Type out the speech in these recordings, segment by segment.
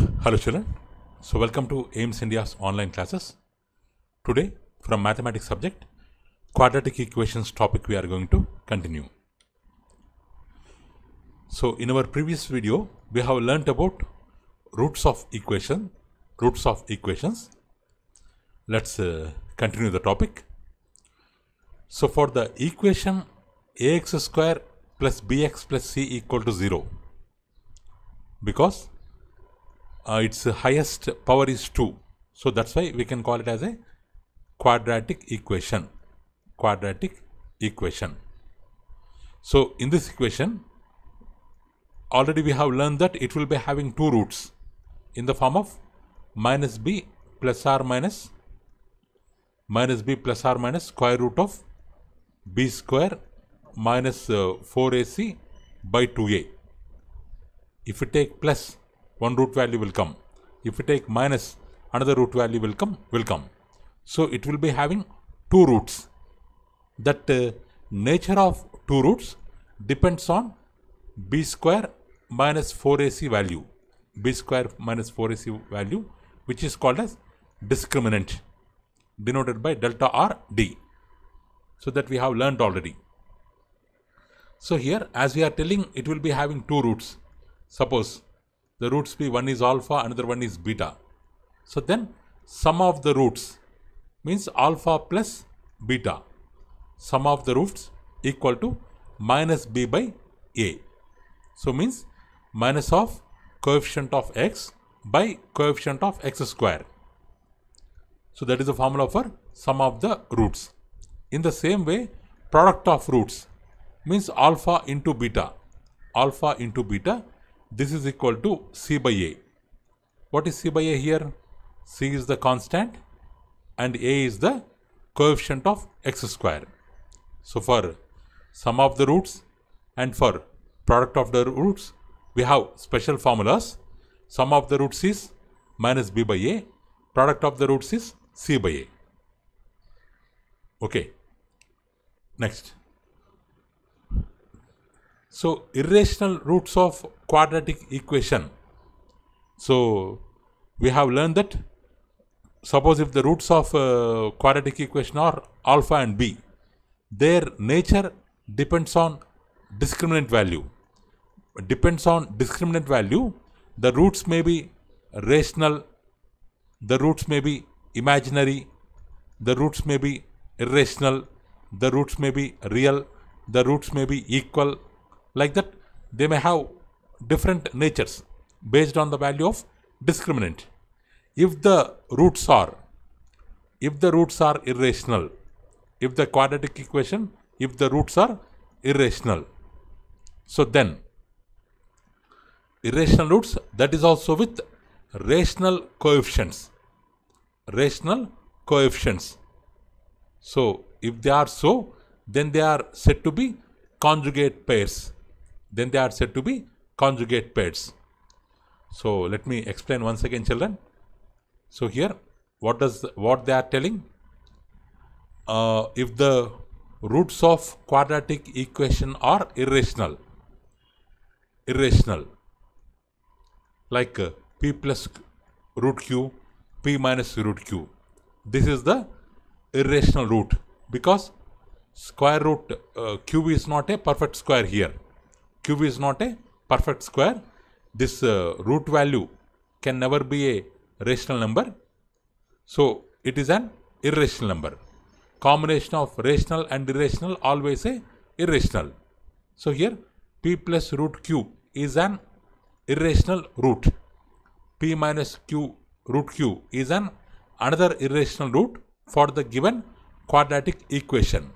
Hello children, so welcome to AIMS India's online classes. Today from mathematics subject, quadratic equations topic we are going to continue. So in our previous video, we have learnt about roots of equations. Let's continue the topic. So for the equation ax square plus bx plus c equal to 0, because its highest power is 2, so that's why we can call it as a quadratic equation. So in this equation, already we have learned that it will be having two roots in the form of minus b plus or minus square root of b square minus 4ac by 2a. If we take plus, one root value will come. If we take minus, another root value will come. So it will be having two roots. That nature of two roots depends on b square minus 4ac value. Which is called as discriminant, denoted by delta r d. So that we have learnt already. So here, as we are telling, it will be having two roots. Suppose the roots be one is alpha, another one is beta. So then sum of the roots means alpha plus beta. Sum of the roots equal to minus b by a. So means minus of coefficient of x by coefficient of x square. So that is the formula for sum of the roots. In the same way, product of roots means alpha into beta. This is equal to c by a. What is c by a here? C is the constant and a is the coefficient of x square. So for sum of the roots and for product of the roots, we have special formulas. Sum of the roots is minus b by a. Product of the roots is c by a. Okay. Next. So irrational roots of quadratic equation. So we have learned that suppose if the roots of quadratic equation are alpha and b, their nature depends on discriminant value. The roots may be rational, the roots may be imaginary, the roots may be irrational, the roots may be real, the roots may be equal. Like that, they may have different natures based on the value of discriminant. If the roots are irrational, if the quadratic equation, if the roots are irrational, so then irrational roots, that is also with rational coefficients. So if they are so, then they are said to be conjugate pairs. So let me explain once again, children. So here, what they are telling? If the roots of quadratic equation are irrational, like p plus root q, p minus root q. This is the irrational root, because square root q is not a perfect square here. Q is not a perfect square. This root value can never be a rational number. So it is an irrational number. Combination of rational and irrational always a irrational. So here p plus root q is an irrational root. P minus q root q is an another irrational root for the given quadratic equation.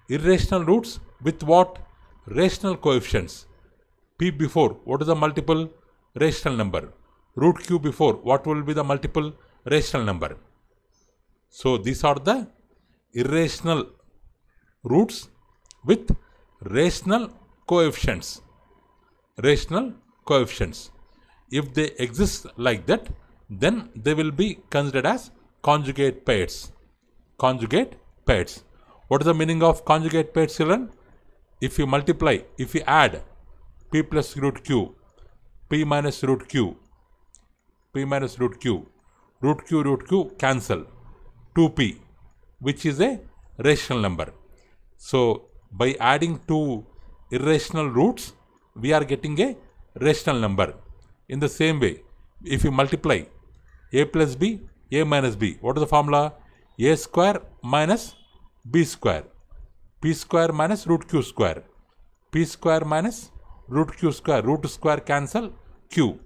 Irrational roots with what? Rational coefficients. P before, what is the multiple? Rational number. Root q before, what will be the multiple? Rational number. So these are the irrational roots with rational coefficients. If they exist like that, then they will be considered as conjugate pairs. What is the meaning of conjugate pairs, children? If you multiply, if you add p plus root q, p minus root q, p minus root q. Root q cancel. 2p, which is a rational number. So by adding two irrational roots, we are getting a rational number. In the same way, if you multiply a plus b, a minus b, what is the formula? A square minus b square, p square minus root q square, p square minus root q square, root square cancel, q,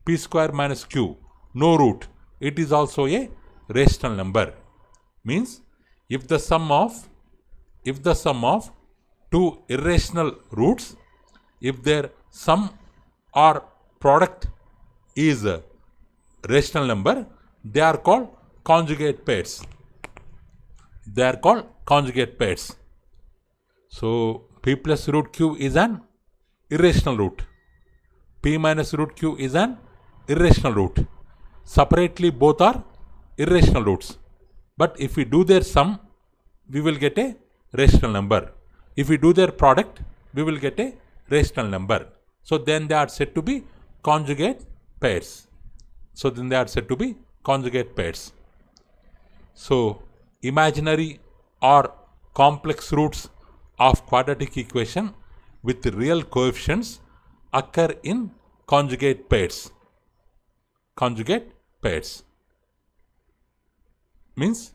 p square minus q, no root, it is also a rational number. Means if the sum of two irrational roots, if their sum or product is a rational number, they are called conjugate pairs. They are called conjugate pairs. So p plus root q is an irrational root. P minus root q is an irrational root. Separately both are irrational roots. But if we do their sum, we will get a rational number. If we do their product, we will get a rational number. So then they are said to be conjugate pairs. So imaginary or complex roots of quadratic equation with real coefficients occur in conjugate pairs. Conjugate pairs means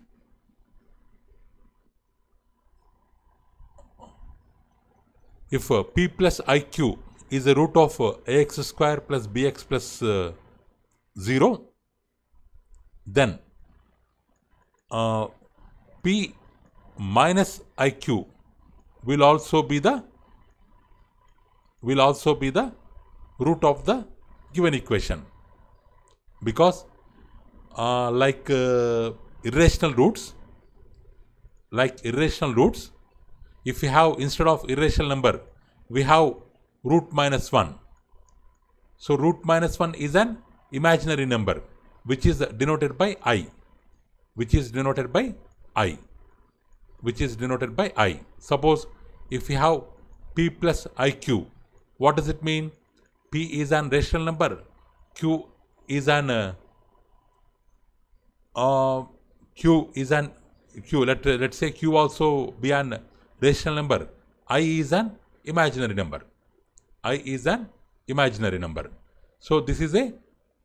if p plus iq is the root of ax square plus bx plus 0, then p minus iq will also be the root of the given equation, because like irrational roots, if we have, instead of irrational number, we have root minus 1. So root minus 1 is an imaginary number which is denoted by I. Suppose if we have p plus iq, what does it mean? P is an rational number, q is an let's say q also be an rational number, I is an imaginary number. So this is a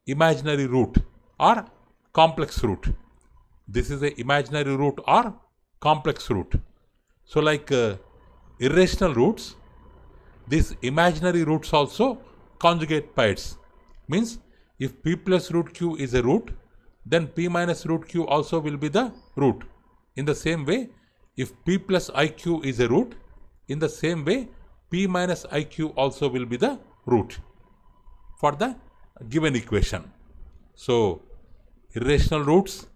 imaginary root or complex root. So like irrational roots, these imaginary roots also conjugate pairs. Means if p plus root q is a root, then p minus root q also will be the root. In the same way, if p plus iq is a root, in the same way p minus iq also will be the root for the given equation. So irrational roots,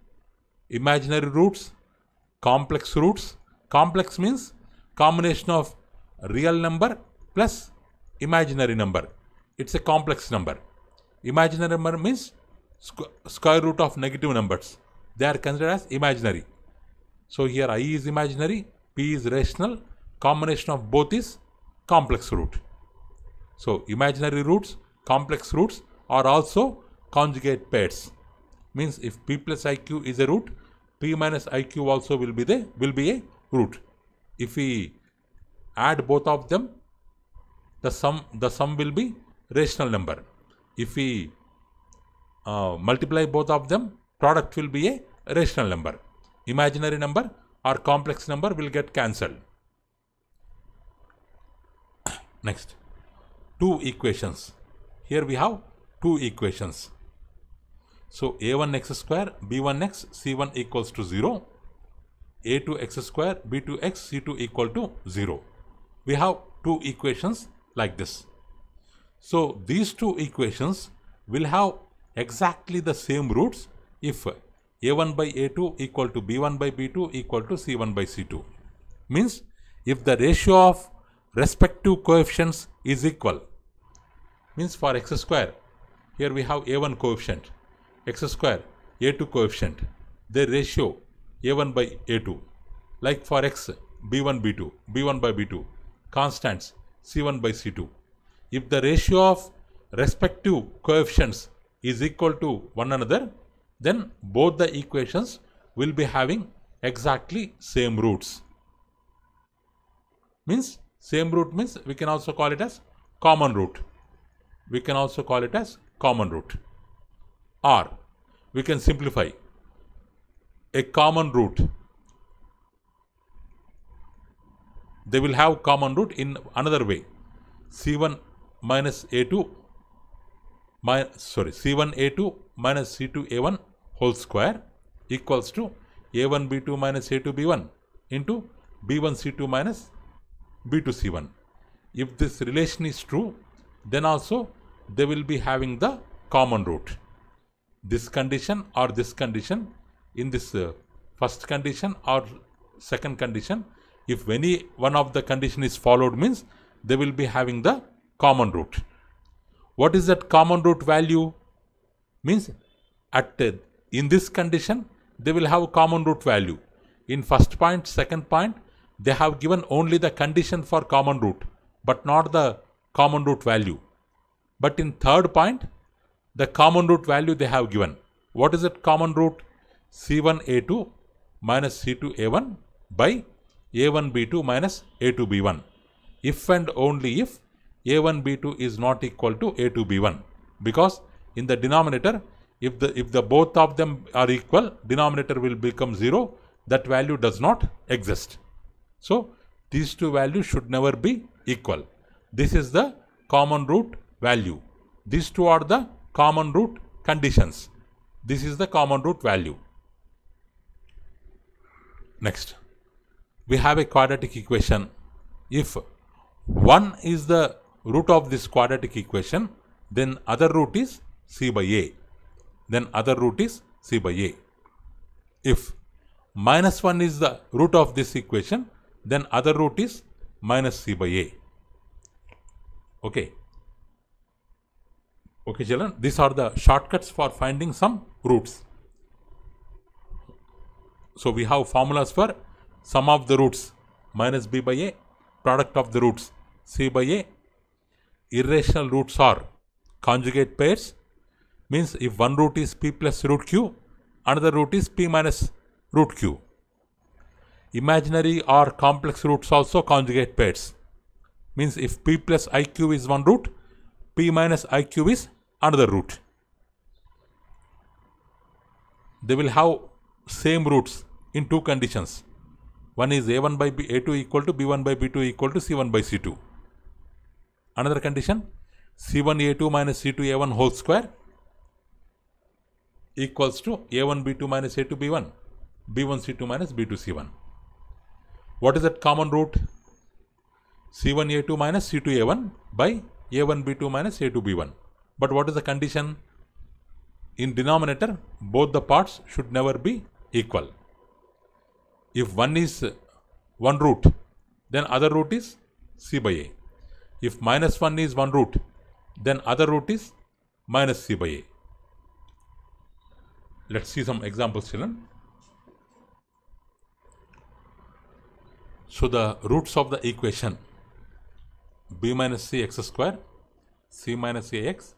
imaginary roots, complex roots. Complex means combination of real number plus imaginary number. It's a complex number. Imaginary number means square root of negative numbers. They are considered as imaginary. So here I is imaginary, p is rational, combination of both is complex root. So imaginary roots, complex roots are also conjugate pairs. Means if p plus iq is a root, p minus iq also will be a root. If we add both of them, the sum will be rational number. If we multiply both of them, product will be a rational number. Imaginary number or complex number will get cancelled. Next, two equations. Here we have two equations. So a1x square b1x c1 equals to 0, a2x square b2x c2 equal to 0. We have two equations like this. So these two equations will have exactly the same roots if a1 by a2 equal to b1 by b2 equal to c1 by c2. Means if the ratio of respective coefficients is equal. Means for x square, here we have a1 coefficient, x square a2 coefficient, their ratio a1 by a2. Like for x, b1 b2, b1 by b2, constants c1 by c2. If the ratio of respective coefficients is equal to one another, then both the equations will be having exactly same roots. Means same root means we can also call it as common root. We can also call it as common root. Or we can simplify a common root. They will have common root in another way. C1 minus A2 C1A2 minus C2A1 whole square equals to A1B2 minus A2B1 into B1C2 minus B2C1. If this relation is true, then also they will be having the common root. This condition or this condition, in this first condition or second condition, if any one of the condition is followed, means they will be having the common root. What is that common root value? Means in this condition they will have common root value. In first point, second point, they have given only the condition for common root, but not the common root value. But in third point, the common root value they have given. What is that common root? C1A2 minus C2A1 by A1B2 minus A2B1. If and only if A1B2 is not equal to A2B1, because in the denominator, if the both of them are equal, denominator will become 0. That value does not exist. So these two values should never be equal. This is the common root value. These two are the common root conditions. This is the common root value. Next, we have a quadratic equation. If 1 is the root of this quadratic equation, then other root is c by a. Then other root is c by a. If minus 1 is the root of this equation, then other root is minus c by a. Okay. Okay, children, these are the shortcuts for finding some roots. So we have formulas for sum of the roots minus b by a, product of the roots c by a. Irrational roots are conjugate pairs, means if one root is p plus root q, another root is p minus root q. Imaginary or complex roots also conjugate pairs, means if p plus iq is one root, p minus iq is another root. They will have same roots in two conditions. One is a1 by a2 equal to b1 by b2 equal to c1 by c2. Another condition, c1a2 minus c2a1 whole square equals to a1 b2 minus a2 b1, b1 c2 minus b2 c1. What is that common root? c1a2 minus c2a1 by a1 b2 minus a2 b1. But what is the condition? In denominator, both the parts should never be equal. If one is one root, then other root is c by a. If minus 1 is one root, then other root is minus c by a. Let's see some examples, children. So the roots of the equation b minus c x square, c minus ax,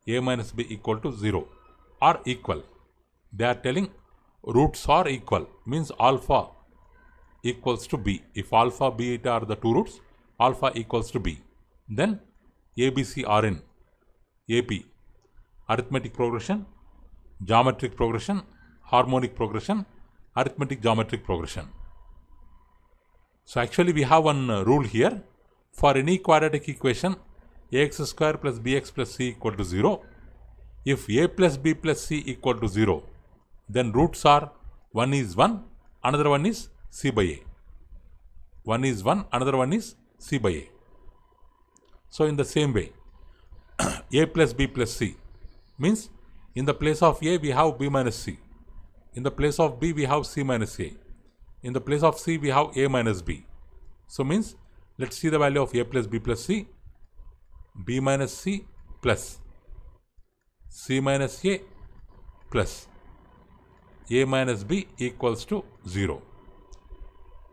a minus b equal to 0 are equal. They are telling roots are equal, means alpha equals to b. If alpha, beta are the two roots, alpha equals to b. Then ABC are in AP, arithmetic progression, geometric progression, harmonic progression, arithmetic geometric progression. So actually we have one rule here. For any quadratic equation, ax square plus bx plus c equal to 0. If a plus b plus c equal to 0, then roots are one is 1, another one is c by a. One is 1, another one is c by a. So in the same way, a plus b plus c means in the place of a we have b minus c. In the place of b we have c minus a. In the place of c we have a minus b. So means let's see the value of a plus b plus c. B minus c plus c minus a plus a minus b equals to 0.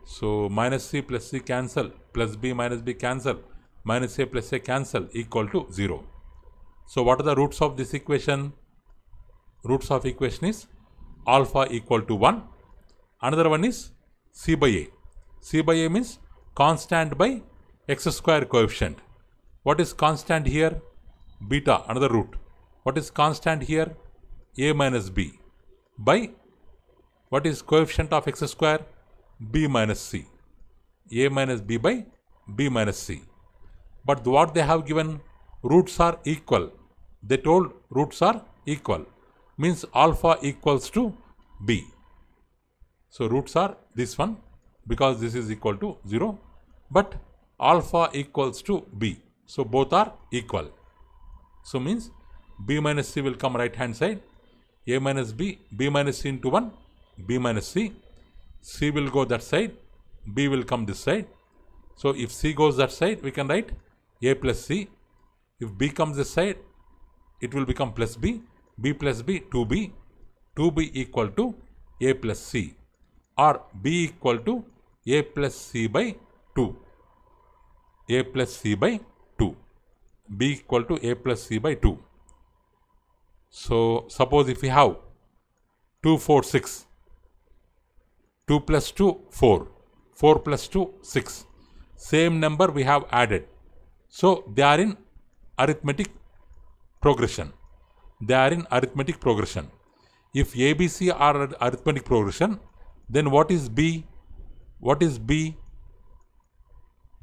So minus c plus c cancel, plus b minus b cancel, minus a plus a cancel equal to 0. So what are the roots of this equation? roots of equation is alpha equal to 1. Another one is c by a. C by a means constant by x square coefficient. What is constant here? Beta, another root. What is constant here? A minus b by what is coefficient of x square? B minus c. A minus b by b minus c. But what they have given, roots are equal. They told roots are equal. Means alpha equals to b. So roots are this one because this is equal to 0. But alpha equals to b. So both are equal. So means b minus c will come right hand side. A minus b, b minus c into 1, b minus c. C will go that side, b will come this side. So if c goes that side, we can write a plus c. If b comes this side, it will become plus b. B plus b, 2b. 2b equal to a plus c. Or b equal to a plus c by 2. A plus c by 2. B equal to a plus c by 2. So suppose if we have 2, 4, 6. 2 plus 2, 4. 4 plus 2, 6. Same number we have added. So they are in arithmetic progression. They are in arithmetic progression. If ABC are arithmetic progression, then what is B? What is B?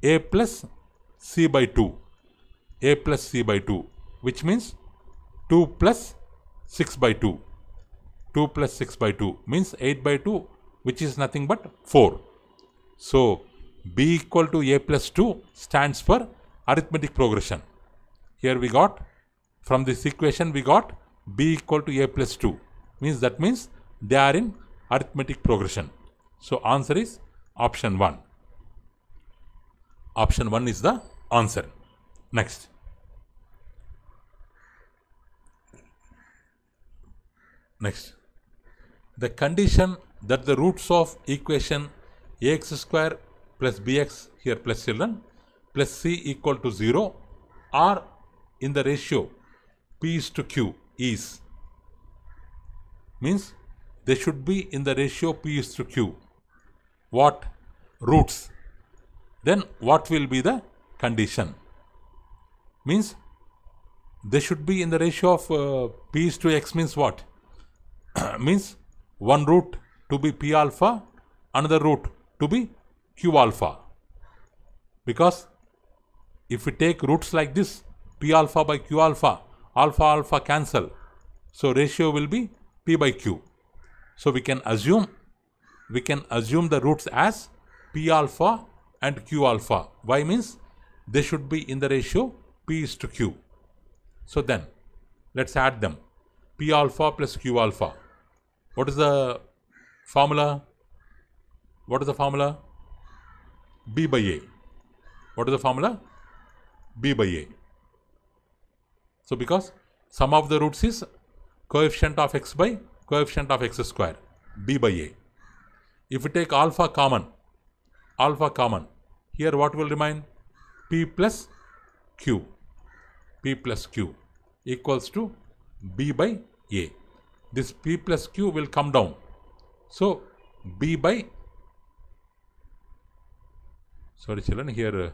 A plus C by 2. A plus C by 2, which means 2 plus 6 by 2. 2 plus 6 by 2 means 8 by 2, which is nothing but 4. So B equal to A plus 2 stands for arithmetic progression. Here we got, from this equation we got B equal to A plus 2. That means they are in arithmetic progression. So answer is option 1. Option 1 is the answer. Next. The condition that the roots of equation ax square plus bx, here plus children, plus c equal to 0 are in the ratio p is to q is, means they should be in the ratio p is to q. What? Roots. Then what will be the condition? Means they should be in the ratio of p is to x means what? Means one root to be p alpha, another root to be q alpha. Because if we take roots like this, p alpha by q alpha, alpha alpha cancel. So ratio will be p by q. So we can assume the roots as p alpha and q alpha. Why? Means they should be in the ratio p is to q. So then let's add them. P alpha plus q alpha. What is the formula? What is the formula? B by A. What is the formula? B by A. So because sum of the roots is coefficient of x by coefficient of x square, B by A. If we take alpha common, here what will remain? P plus Q. P plus Q equals to B by A. This P plus Q will come down. So B by, sorry children, here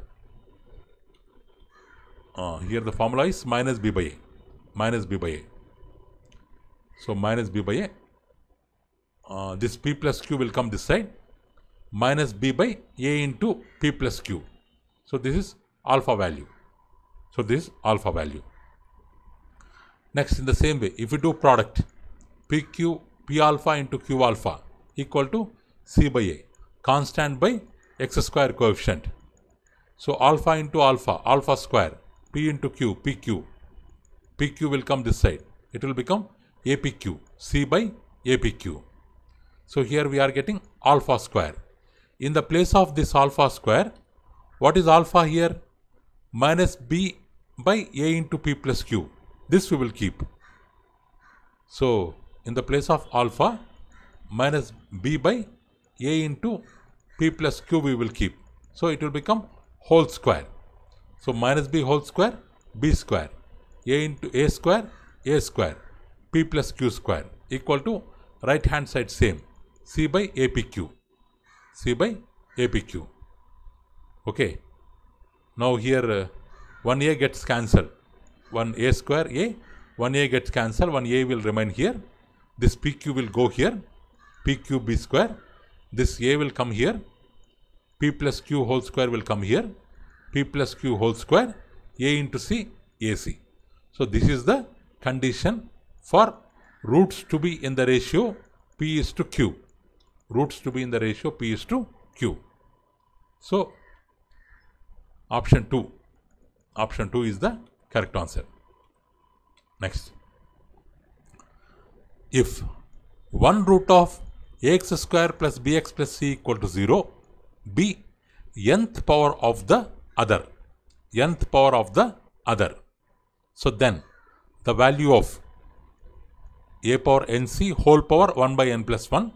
the formula is minus B by A. Minus B by A. So minus B by A. This P plus Q will come this side. Minus B by A into P plus Q. So this is alpha value. Next, in the same way, if we do product, P alpha into Q alpha equal to C by A, constant by x square coefficient. So alpha into alpha, alpha square, P into Q, PQ. PQ will come this side. It will become APQ, C by APQ. So here we are getting alpha square. In the place of this alpha square, what is alpha here? Minus B by A into P plus Q. This we will keep. So in the place of alpha, minus B by A into P plus Q we will keep. So it will become whole square. So minus B whole square, B square. A into A square, A square. P plus Q square equal to right hand side same, C by APQ. C by APQ. Okay. Now here 1A gets cancelled. 1A square A, 1A gets cancelled, 1A will remain here. This PQ will go here, PQB square. This A will come here, P plus Q whole square will come here, P plus Q whole square, A into C, AC. So this is the condition for roots to be in the ratio P is to Q. Roots to be in the ratio P is to Q. So option 2 is the correct answer. Next, if 1 root of ax square plus bx plus c equal to 0 be nth power of the other, nth power of the other, so then the value of a power nc whole power 1 by n plus 1,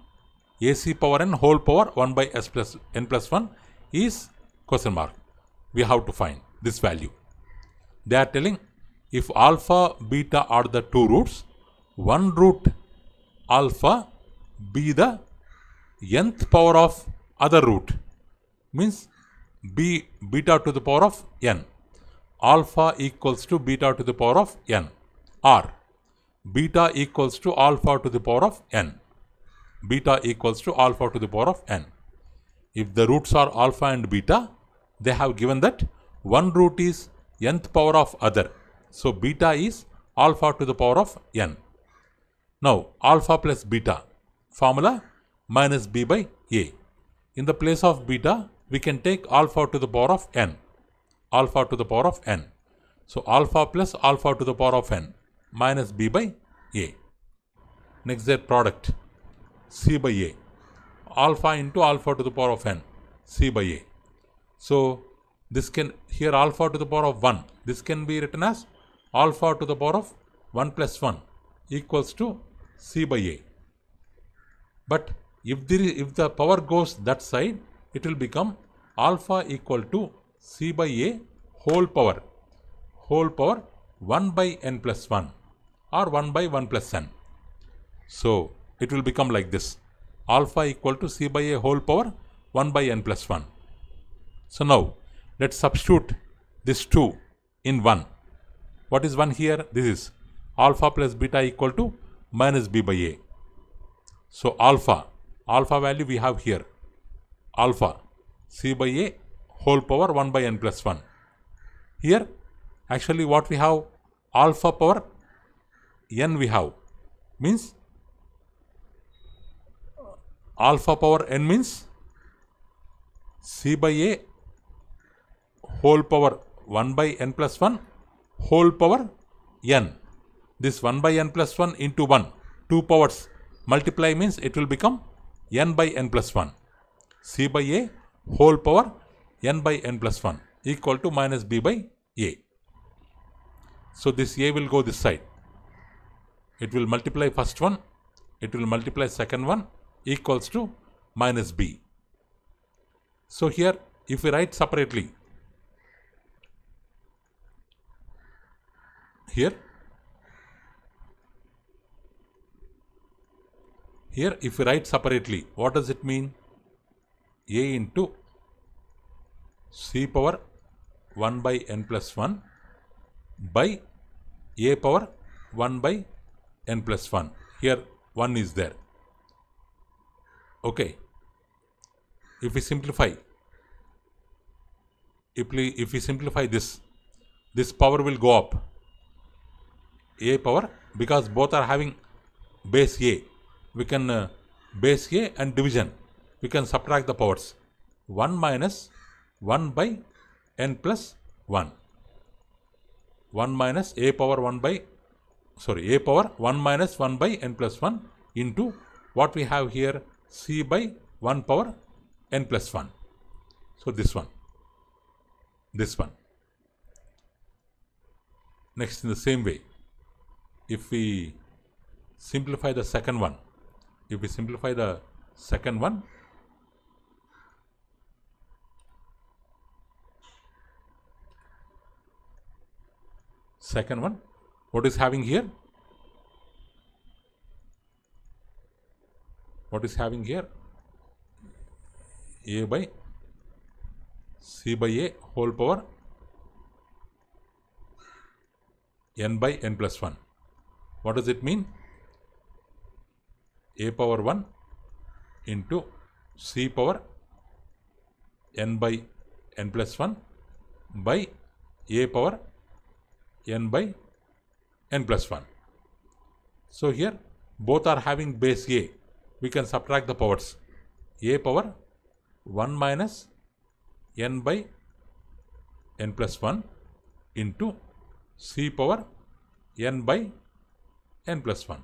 ac power n whole power 1 by s plus n plus 1 is question mark. We have to find this value. They are telling if alpha, beta are the two roots, 1 root alpha be the nth power of other root, means b beta to the power of n. Alpha equals to beta to the power of n, or beta equals to alpha to the power of n. Beta equals to alpha to the power of n. If the roots are alpha and beta, they have given that one root is nth power of other. So beta is alpha to the power of n. Now alpha plus beta, formula minus b by a. In the place of beta, we can take alpha to the power of n. Alpha to the power of n. So alpha plus alpha to the power of n minus b by a. Next, their product, c by a. Alpha into alpha to the power of n, c by a. So this can, here alpha to the power of 1, this can be written as alpha to the power of 1 plus 1 equals to c by a. But if the power goes that side, it will become alpha equal to c by a whole power 1 by n plus 1 or 1 by 1 plus n. So it will become like this, alpha equal to c by a whole power 1 by n plus 1. So now let's substitute this 2 in 1. What is 1 here? This is alpha plus beta equal to minus b by a. So alpha value we have here, alpha c by a whole power 1 by n plus 1. Here actually what we have, alpha power n we have, means alpha power n means c by a whole power 1 by n plus 1 whole power n. This 1 by n plus 1 into 1, 2 powers multiply means it will become n by n plus 1. C by a whole power n by n plus 1 equal to minus b by a. So this a will go this side. It will multiply first one, it will multiply second one, equals to minus b. So here if we write separately, here if we write separately, what does it mean? A into c power 1 by n plus 1 by a power 1 by n plus 1. Here 1 is there. Okay. If we simplify, if we simplify this power will go up. A power, because both are having base a, we can base a and division, we can subtract the powers. 1 minus 1 by n plus 1. 1 minus a power 1 by, a power 1 minus 1 by n plus 1 into what we have here, c by 1 power n plus 1. So this one. Next, in the same way, if we simplify the second one, what is having here? what is having here? A by C by A whole power n by n plus 1. What does it mean? A power 1 into C power n by n plus 1 by A power n by n plus 1. So here both are having base A. We can subtract the powers. A power 1 minus n by n plus 1 into C power n by n plus 1.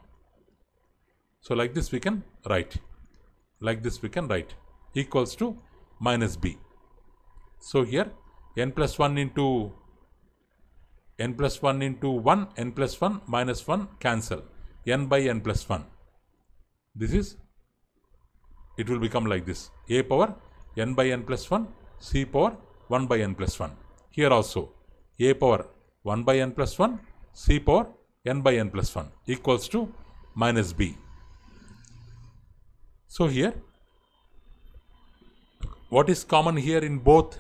So like this we can write. Equals to minus B. So here n plus 1 into 1, n plus 1 minus 1 cancel. N by n plus 1. It will become like this. A power n by n plus 1, C power 1 by n plus 1. Here also A power 1 by n plus 1, C power n by n plus 1 equals to minus B. So here, what is common here in both?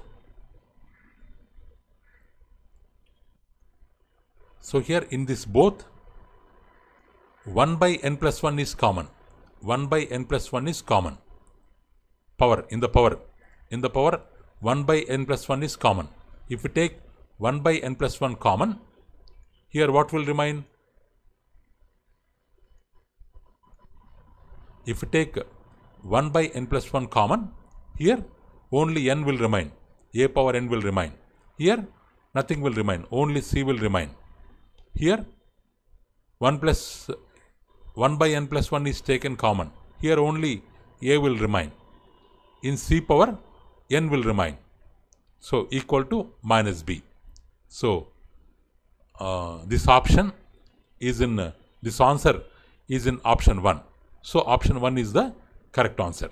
So here in this both, 1 by n plus 1 is common. 1 by n plus 1 is common. Power, in the power 1 by n plus 1 is common. If we take 1 by n plus 1 common, here what will remain? If we take 1 by n plus 1 common, here only n will remain. A power n will remain. Here nothing will remain. Only C will remain. Here 1 by n plus 1 is taken common. Here only A will remain. In C power n will remain. So equal to minus B. So this answer is in option 1. So option 1 is the correct answer.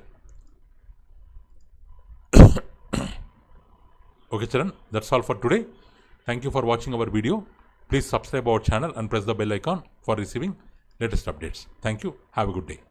Okay children, that's all for today. Thank you for watching our video. Please subscribe our channel and press the bell icon for receiving latest updates. Thank you. Have a good day.